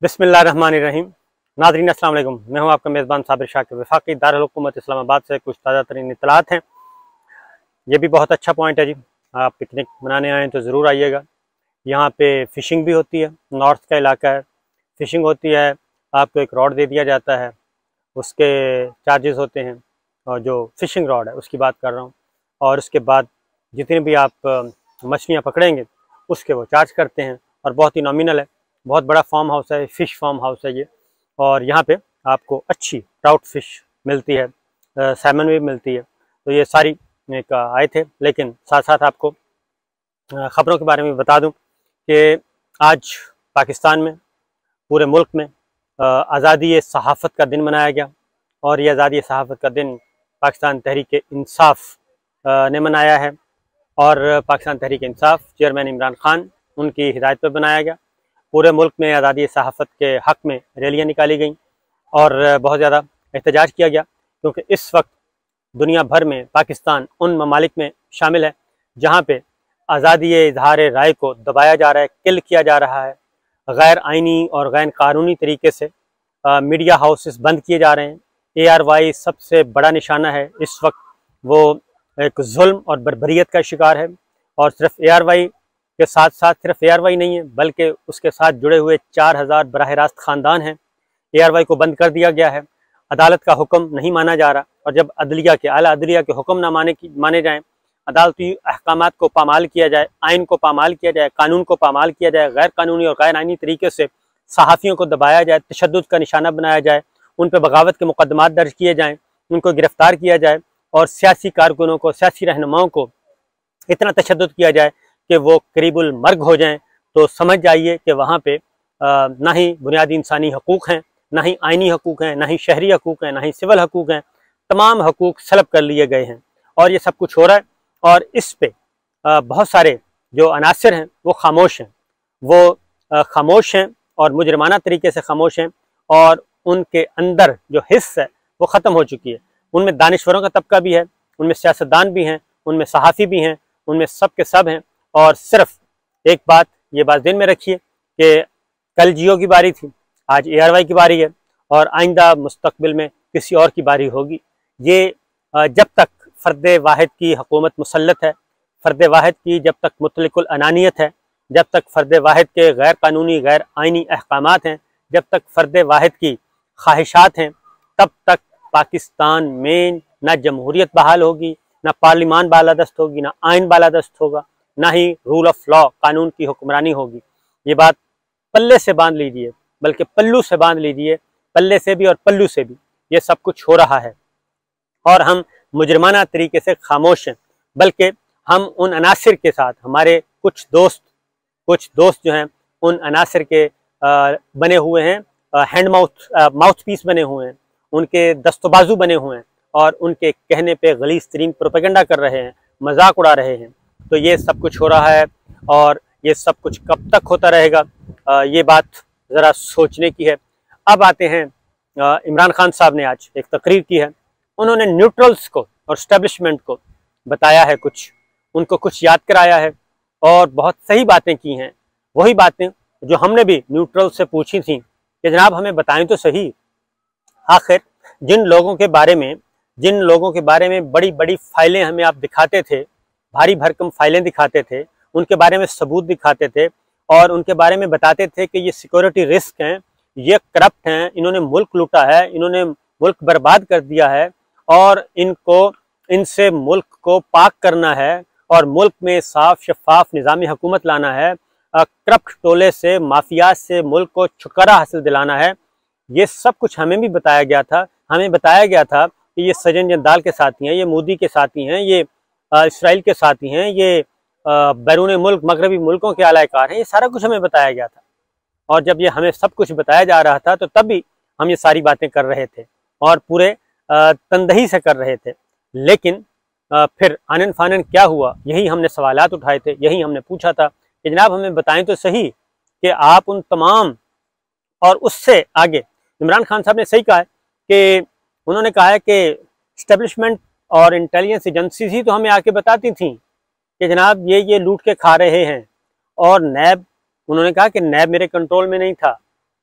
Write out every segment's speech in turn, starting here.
बिस्मिल्लाहिर्रहमानिर्रहीम। नाज़रीन अस्सलाम वालेकुम, मैं हूं आपका मेज़बान साबिर शाकिर। वफाकी दारुल हुकूमत इस्लामाबाद से कुछ ताज़ा तरीन इत्तलात हैं। ये भी बहुत अच्छा पॉइंट है जी, आप पिकनिक मनाने आएँ तो ज़रूर आइएगा। यहाँ पे फ़िशिंग भी होती है, नॉर्थ का इलाका है, फ़िशिंग होती है। आपको एक रॉड दे दिया जाता है, उसके चार्जेस होते हैं, और जो फ़िशिंग रॉड है उसकी बात कर रहा हूँ। और उसके बाद जितनी भी आप मछलियाँ पकड़ेंगे उसके वो चार्ज करते हैं, और बहुत ही नॉमिनल है। बहुत बड़ा फार्म हाउस है, फ़िश फार्म हाउस है ये। और यहाँ पे आपको अच्छी ट्राउट फ़िश मिलती है, सैमन भी मिलती है। तो ये सारी एक आए थे, लेकिन साथ साथ आपको ख़बरों के बारे में बता दूं कि आज पाकिस्तान में, पूरे मुल्क में आज़ादी सहाफ़त का दिन मनाया गया। और ये आज़ादी सहाफ़त का दिन पाकिस्तान तहरीक इंसाफ़ ने मनाया है। और पाकिस्तान तहरीक इंसाफ़ चेयरमैन इमरान खान, उनकी हिदायत पर बनाया गया। पूरे मुल्क में आज़ादी सहाफ़त के हक़ में रैलियाँ निकाली गईं और बहुत ज़्यादा एहतजाज किया गया, क्योंकि इस वक्त दुनिया भर में पाकिस्तान उन ममालिक में शामिल है जहाँ पे आज़ादी इज़हार राय को दबाया जा रहा है, किल किया जा रहा है। गैर आइनी और गैर कानूनी तरीके से मीडिया हाउसेस बंद किए जा रहे हैं। ARY सबसे बड़ा निशाना है इस वक्त, वो एक जुल्म और बर्बरियत का शिकार है। और सिर्फ ARY के साथ साथ सिर्फ ARY नहीं है, बल्कि उसके साथ जुड़े हुए 4000 बराह रास्त ख़ानदान हैं। ARY को बंद कर दिया गया है, अदालत का हुक्म नहीं माना जा रहा। और जब अदलिया के आला अदलिया के हुक्म ना माने जाएँ, अदालती अहकामात को पामाल किया जाए, आइन को पामाल किया जाए, कानून को पामाल किया जाए, गैर कानूनी और गैर आइनी तरीके से सहाफ़ियों को दबाया जाए, तशद्दुद का निशाना बनाया जाए, उन पर बगावत के मुकदमात दर्ज किए जाएँ, उनको गिरफ़्तार किया जाए, और सियासी कारकुनों को, सियासी रहनुमाओं को इतना तशद्दुद किया जाए कि वो करीबुल मर्ग हो जाएं, तो समझ जाइए कि वहाँ पे ना ही बुनियादी इंसानी हकूक़ हैं, ना ही आइनी हकूक़ हैं, ना ही शहरी हकूक़ हैं, ना ही सिविल हकूक़ हैं। तमाम हकूक़ सलब कर लिए गए हैं, और ये सब कुछ हो रहा है। और इस पे बहुत सारे जो अनासिर हैं वो खामोश हैं, वो खामोश हैं और मुजरमाना तरीके से खामोश हैं। और उनके अंदर जो हिस्स है वो ख़त्म हो चुकी है। उनमें दानिश्वरों का तबका भी है, उनमें सियासतदान भी हैं, उनमें सहाफ़ी भी हैं, उनमें सब के सब हैं। और सिर्फ एक बात, ये बात दिन में रखिए कि कल जियो की बारी थी, आज ARY की बारी है, और आइंदा मुस्तकबिल में किसी और की बारी होगी। ये जब तक फ़र्द वाहिद की हुकूमत मुसल्लत है, फ़र्द वाहिद की जब तक मुतलकुल अनानियत है, जब तक फ़र्द वाहिद के गैर कानूनी गैर आइनी अहकामात हैं, जब तक फ़र्द वाहिद की ख्वाहिशात हैं, तब तक पाकिस्तान में ना जमहूरियत बहाल होगी, ना पार्लिमान बालादस्त होगी, ना आइन बालादस्त होगा, ना ही रूल ऑफ लॉ, कानून की हुक्मरानी होगी। ये बात पल्ले से बांध लीजिए, बल्कि पल्लू से बांध लीजिए, पल्ले से भी और पल्लू से भी ये सब कुछ हो रहा है। और हम मुजरमाना तरीके से खामोश हैं, बल्कि हम उन अनासिर के साथ, हमारे कुछ दोस्त जो हैं उन अनासिर के बने हुए हैं, हैंड माउथ पीस बने हुए हैं, उनके दस्तबाजू बने हुए हैं, और उनके कहने पे गलीज़ तरीन प्रोपेगेंडा कर रहे हैं, मजाक उड़ा रहे हैं। तो ये सब कुछ हो रहा है, और ये सब कुछ कब तक होता रहेगा, ये बात ज़रा सोचने की है। अब आते हैं, इमरान खान साहब ने आज एक तकरीर की है। उन्होंने न्यूट्रल्स को और एस्टेब्लिशमेंट को बताया है, उनको कुछ याद कराया है, और बहुत सही बातें की हैं। वही बातें जो हमने भी न्यूट्रल से पूछी थी कि जनाब हमें बताएं तो सही, आखिर जिन लोगों के बारे में बड़ी बड़ी फाइलें हमें आप दिखाते थे, भारी भरकम फाइलें दिखाते थे, उनके बारे में सबूत दिखाते थे, और उनके बारे में बताते थे कि ये सिक्योरिटी रिस्क हैं, ये करप्ट हैं, इन्होंने मुल्क लूटा है, इन्होंने मुल्क बर्बाद कर दिया है, और इनसे मुल्क को पाक करना है, और मुल्क में साफ शफाफ निज़ामी हुकूमत लाना है, करप्ट टोले से, माफिया से मुल्क को छुटकारा हासिल दिलाना है। ये सब कुछ हमें भी बताया गया था। हमें बताया गया था कि ये सजन जंदाल के साथी हैं, ये मोदी के साथी हैं, ये इसराइल के साथी हैं, ये बैरून मुल्क मगरबी मुल्कों के आलाकार हैं। ये सारा कुछ हमें बताया गया था, और जब ये हमें सब कुछ बताया जा रहा था तो तब भी हम ये सारी बातें कर रहे थे, और पूरे तंदही से कर रहे थे। लेकिन फिर आनन फानन क्या हुआ, यही हमने सवालात उठाए थे, यही हमने पूछा था कि जनाब हमें बताएं तो सही कि आप उन तमाम, और उससे आगे इमरान खान साहब ने सही कहा है कि उन्होंने कहा है कि इस्टेब्लिशमेंट और इंटेलिजेंस एजेंसीज ही तो हमें आके बताती थी कि जनाब ये लूट के खा रहे हैं। और नैब, उन्होंने कहा कि नैब मेरे कंट्रोल में नहीं था,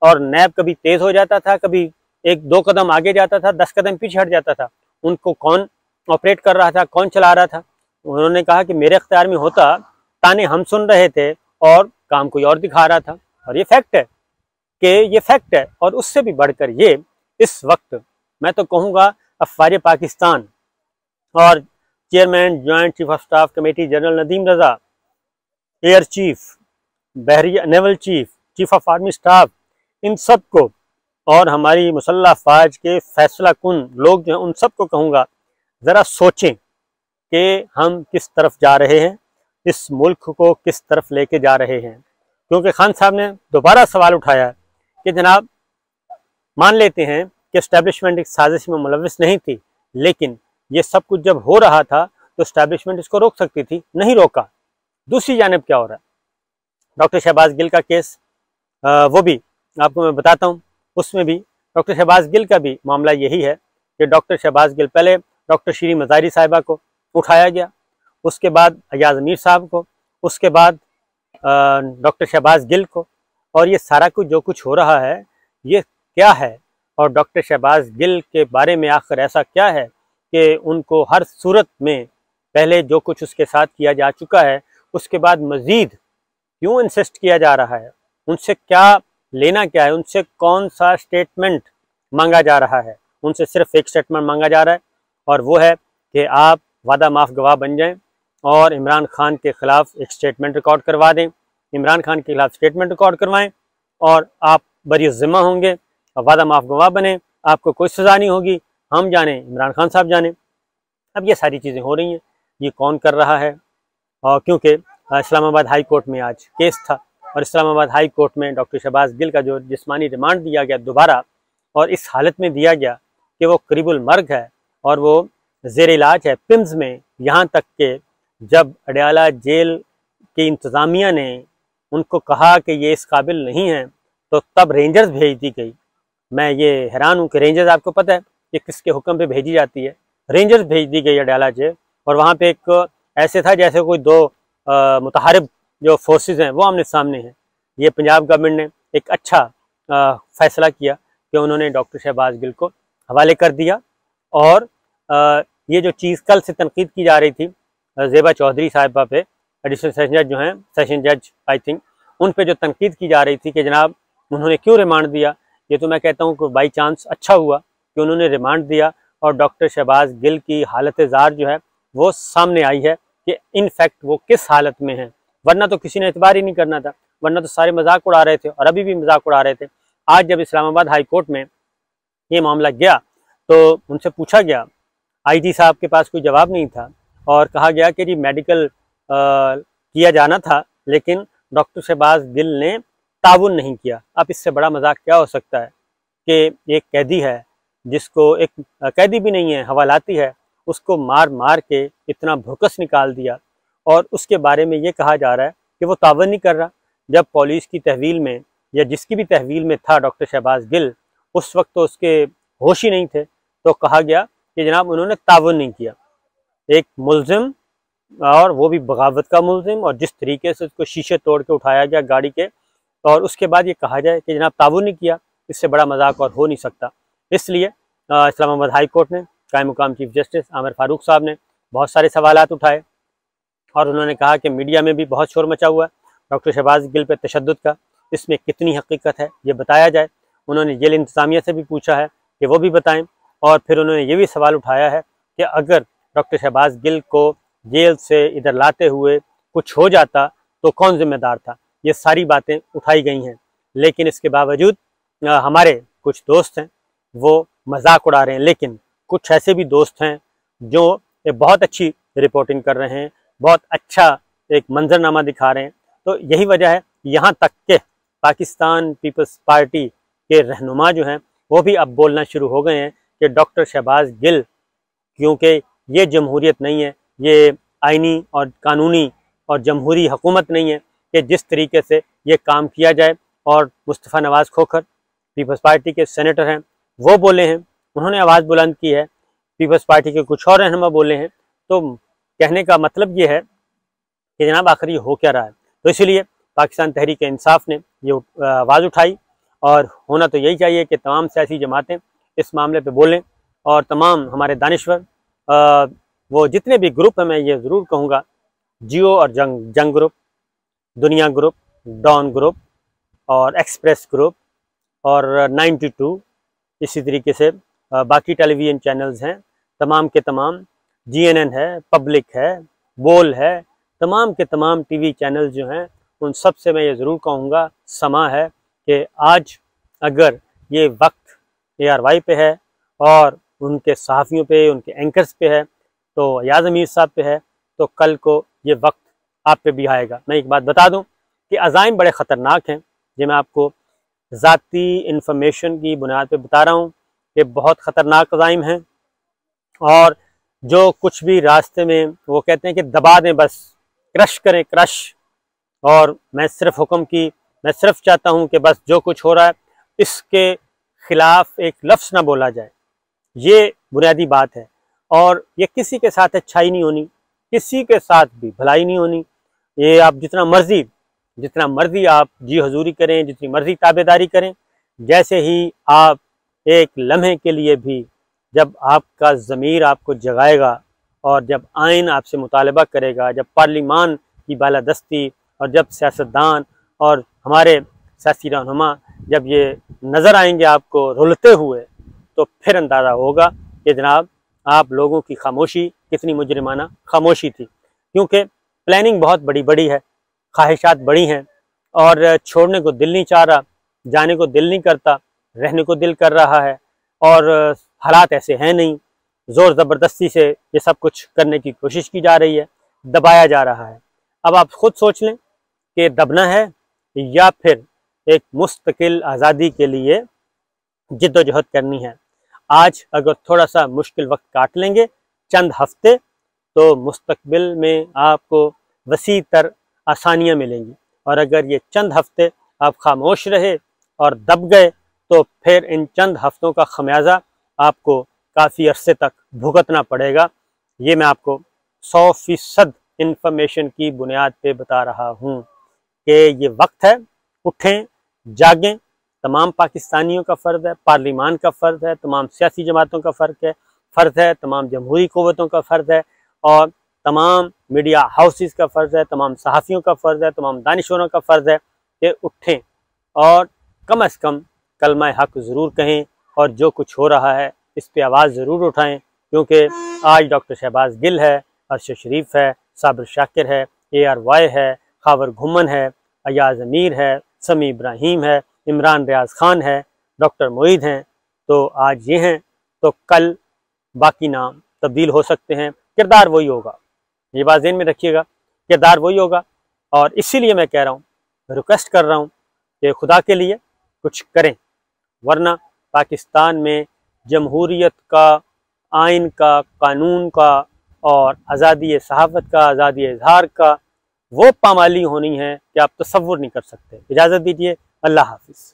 और नैब कभी तेज हो जाता था, कभी 1-2 कदम आगे जाता था, 10 कदम पीछे हट जाता था। उनको कौन ऑपरेट कर रहा था, कौन चला रहा था? उन्होंने कहा कि मेरे इख्तियार में होता, ताने हम सुन रहे थे और काम कोई और दिखा रहा था। और ये फैक्ट है कि ये फैक्ट है। और उससे भी बढ़कर ये इस वक्त मैं तो कहूँगा अफवाज पाकिस्तान और chairman joint chief of staff committee general Nadeem Raza, air chief, बहरिया naval chief, chief of army staff, इन सब को और हमारी मुसल्लह अफवाज के फैसला कुन लोग जो हैं उन सबको कहूँगा ज़रा सोचें कि हम किस तरफ जा रहे हैं, इस मुल्क को किस तरफ लेके जा रहे हैं। क्योंकि खान साहब ने दोबारा सवाल उठाया कि जनाब मान लेते हैं कि एस्टेब्लिशमेंट एक साजिश में मुलविस नहीं थी, लेकिन ये सब कुछ जब हो रहा था तो एस्टेब्लिशमेंट इसको रोक सकती थी, नहीं रोका। दूसरी जानिब क्या हो रहा है, डॉक्टर शहबाज गिल का केस, वो भी आपको मैं बताता हूँ। उसमें भी डॉक्टर शहबाज गिल का भी मामला यही है कि डॉक्टर शहबाज गिल, पहले डॉक्टर शीरी मज़ारी साहिबा को उठाया गया, उसके बाद अयाज अमीर साहब को, उसके बाद डॉक्टर शहबाज गिल को। और ये सारा कुछ जो कुछ हो रहा है ये क्या है? और डॉक्टर शहबाज गिल के बारे में आखिर ऐसा क्या है कि उनको हर सूरत में पहले जो कुछ उसके साथ किया जा चुका है उसके बाद मज़ीद क्यों इंसिस्ट किया जा रहा है? उनसे क्या लेना क्या है? उनसे कौन सा स्टेटमेंट मांगा जा रहा है? उनसे सिर्फ एक स्टेटमेंट मांगा जा रहा है और वो है कि आप वादा माफ़ गवाह बन जाएं और इमरान खान के ख़िलाफ़ एक स्टेटमेंट रिकॉर्ड करवा दें, इमरान खान के खिलाफ स्टेटमेंट रिकॉर्ड करवाएं और आप बरी ज़िम्मा होंगे, वादा माफ़ गवाह बने, आपको कोई सज़ा नहीं होगी, हम जाने इमरान खान साहब जाने। अब ये सारी चीज़ें हो रही हैं, ये कौन कर रहा है? और क्योंकि इस्लामाबाद हाई कोर्ट में आज केस था और इस्लामाबाद हाई कोर्ट में डॉक्टर शहबाज गिल का जो जिस्मानी रिमांड दिया गया दोबारा, और इस हालत में दिया गया कि वो करीबुल मर्ग है और वो ज़ेर इलाज है पिम्स में। यहाँ तक कि जब अडयाला जेल की इंतज़ामिया ने उनको कहा कि ये इस काबिल नहीं है तो तब रेंजर्स भेज दी गई। मैं ये हैरान हूँ कि रेंजर्स, आपको पता है कि किसके हुक्म पे भेजी जाती है? रेंजर्स भेज दी गई अडयाला जेल। और वहाँ पे एक ऐसे था जैसे कोई दो मुतहारिब जो फोर्सेस हैं वो आमने सामने हैं। ये पंजाब गवर्नमेंट ने एक अच्छा फैसला किया कि उन्होंने डॉक्टर शहबाज गिल को हवाले कर दिया। और ये जो चीज़ कल से तनकीद की जा रही थी ज़ेबा चौधरी साहिबा पे, एडिशनल सेशन जज जो हैं, सेशन जज आई थिंक, उन पे जो तनकीद की जा रही थी कि जनाब उन्होंने क्यों रिमांड दिया, ये तो मैं कहता हूँ कि बाई चांस अच्छा हुआ कि उन्होंने रिमांड दिया और डॉक्टर शहबाज गिल की हालत ज़ार जो है वो सामने आई है कि इन फैक्ट वो किस हालत में है। वरना तो किसी ने एतबार ही नहीं करना था, वरना तो सारे मजाक उड़ा रहे थे और अभी भी मजाक उड़ा रहे थे। आज जब इस्लामाबाद हाई कोर्ट में ये मामला गया तो उनसे पूछा गया, आईजी साहब के पास कोई जवाब नहीं था और कहा गया कि जी मेडिकल किया जाना था लेकिन डॉक्टर शहबाज गिल ने ताउन नहीं किया। अब इससे बड़ा मजाक क्या हो सकता है कि एक कैदी है जिसको, एक कैदी भी नहीं है, हवालाती है, उसको मार मार के इतना भुकस निकाल दिया और उसके बारे में ये कहा जा रहा है कि वो तावन नहीं कर रहा। जब पुलिस की तहवील में या जिसकी भी तहवील में था डॉक्टर शहबाज गिल, उस वक्त तो उसके होश ही नहीं थे, तो कहा गया कि जनाब उन्होंने तावन नहीं किया। एक मुल्जिम, और वो भी बगावत का मुल्जिम, और जिस तरीके से उसको शीशे तोड़ के उठाया गया गाड़ी के, और उसके बाद ये कहा जाए कि जनाब ताउन नहीं किया, इससे बड़ा मजाक और हो नहीं सकता। इसलिए इस्लामाबाद हाई कोर्ट ने कायम मुकाम चीफ जस्टिस आमिर फारूक साहब ने बहुत सारे सवालात उठाए और उन्होंने कहा कि मीडिया में भी बहुत शोर मचा हुआ है डॉक्टर शहबाज गिल पे तशद्दुद का, इसमें कितनी हकीकत है ये बताया जाए। उन्होंने जेल इंतज़ामिया से भी पूछा है कि वो भी बताएं और फिर उन्होंने ये भी सवाल उठाया है कि अगर डॉक्टर शहबाज गिल को जेल से इधर लाते हुए कुछ हो जाता तो कौन जिम्मेदार था। ये सारी बातें उठाई गई हैं, लेकिन इसके बावजूद हमारे कुछ दोस्त हैं वो मजाक उड़ा रहे हैं, लेकिन कुछ ऐसे भी दोस्त हैं जो एक बहुत अच्छी रिपोर्टिंग कर रहे हैं, बहुत अच्छा एक मंजरनामा दिखा रहे हैं। तो यही वजह है, यहाँ तक के पाकिस्तान पीपल्स पार्टी के रहनुमा जो हैं वो भी अब बोलना शुरू हो गए हैं कि डॉक्टर शहबाज गिल, क्योंकि ये जमहूरियत नहीं है, ये आइनी और कानूनी और जमहूरी हुकूमत नहीं है कि जिस तरीके से ये काम किया जाए। और मुस्तफ़ा नवाज़ खोखर पीपल्स पार्टी के सेनेटर हैं, वो बोले हैं, उन्होंने आवाज़ बुलंद की है, पीपल्स पार्टी के कुछ और रहनुमा बोले हैं। तो कहने का मतलब ये है कि जनाब आखिर ये हो क्या रहा है। तो इसीलिए पाकिस्तान तहरीक इंसाफ ने ये आवाज़ उठाई और होना तो यही चाहिए कि तमाम सियासी जमातें इस मामले पे बोलें और तमाम हमारे दानिश्वर वो जितने भी ग्रुप हैं, मैं ये ज़रूर कहूँगा, जियो और जंग ग्रुप, दुनिया ग्रुप, डॉन ग्रुप और एक्सप्रेस ग्रुप और 92, इसी तरीके से बाकी टेलीविज़न चैनल्स हैं, तमाम के तमाम, GNN है, पब्लिक है, बोल है, तमाम के तमाम टीवी चैनल्स जो हैं, उन सब से मैं ये ज़रूर कहूँगा, समा है कि आज अगर ये वक्त ARY पे है और उनके सहाफ़ियों पे, उनके एंकर्स पे है, तो याज़ अमीर साहब पे है, तो कल को ये वक्त आप पे भी आएगा। मैं एक बात बता दूं कि अज़ाइम बड़े ख़तरनाक हैं, जो मैं आपको ज़ाती इन्फॉर्मेशन की बुनियाद पे बता रहा हूँ कि बहुत ख़तरनाक अज़ाइम हैं। और जो कुछ भी रास्ते में वो कहते हैं कि दबा दें, बस क्रश करें, क्रश। और मैं सिर्फ चाहता हूँ कि बस जो कुछ हो रहा है इसके ख़िलाफ़ एक लफ्ज़ ना बोला जाए, ये बुनियादी बात है। और ये किसी के साथ अच्छाई नहीं होनी, किसी के साथ भी भलाई नहीं होनी। ये आप जितना मर्जी आप जी हजूरी करें, जितनी मर्जी ताबेदारी करें, जैसे ही आप एक लम्हे के लिए भी, जब आपका ज़मीर आपको जगाएगा और जब आइन आपसे मुतालबा करेगा, जब पार्लिमान की बालादस्ती और जब सियासतदान और हमारे सियासी रहनुमा जब ये नज़र आएंगे आपको रुलते हुए, तो फिर अंदाज़ा होगा कि जनाब आप लोगों की खामोशी कितनी मुजरिमाना खामोशी थी। क्योंकि प्लानिंग बहुत बड़ी है, ख्वाहिशात बड़ी हैं और छोड़ने को दिल नहीं चाह रहा, जाने को दिल नहीं करता, रहने को दिल कर रहा है। और हालात ऐसे हैं नहीं, ज़ोर ज़बरदस्ती से ये सब कुछ करने की कोशिश की जा रही है, दबाया जा रहा है। अब आप खुद सोच लें कि दबना है या फिर एक मुस्तकिल आज़ादी के लिए जिद्दोजहद करनी है। आज अगर थोड़ा सा मुश्किल वक्त काट लेंगे, चंद हफ्ते, तो मुस्तकबिल में आपको वसी तर आसानियाँ मिलेंगी। और अगर ये चंद हफ्ते आप खामोश रहे और दब गए, तो फिर इन चंद हफ्तों का खमियाजा आपको काफ़ी अरसे तक भुगतना पड़ेगा। ये मैं आपको 100% इंफॉर्मेशन की बुनियाद पे बता रहा हूँ कि ये वक्त है, उठें, जागें। तमाम पाकिस्तानियों का फ़र्ज़ है, पार्लिमान का फ़र्ज़ है, तमाम सियासी जमातों का फ़र्ज़ है, तमाम जमहूरी क़ुव्वतों का फ़र्ज़ है और तमाम मीडिया हाउसेस का फ़र्ज़ है, तमाम सहाफ़ियों का फ़र्ज़ है, तमाम दानिशवरों का फ़र्ज़ है कि उठें और कम से कम कलमा हक़ ज़रूर कहें और जो कुछ हो रहा है इस पर आवाज़ ज़रूर उठाएँ। क्योंकि आज डॉक्टर शहबाज गिल है, अरशद शरीफ है, साबिर शाकिर है, ARY है, खावर घुमन है, अयाज़ अमीर है, समी इब्राहिम है, इमरान रियाज खान है, डॉक्टर मोईद हैं। तो आज ये हैं, तो कल बाकी नाम तब्दील हो सकते हैं, किरदार वही होगा। ये बात ज़हन में रखिएगा, किरदार वही होगा। और इसीलिए मैं कह रहा हूँ, रिक्वेस्ट कर रहा हूँ कि खुदा के लिए कुछ करें, वरना पाकिस्तान में जमहूरियत का, आइन का, कानून का और आज़ादी सहाफ़त का, आज़ादी इज़हार का वो पामाली होनी है कि आप तसव्वुर नहीं कर सकते। इजाज़त दीजिए, अल्लाह हाफ़िज़।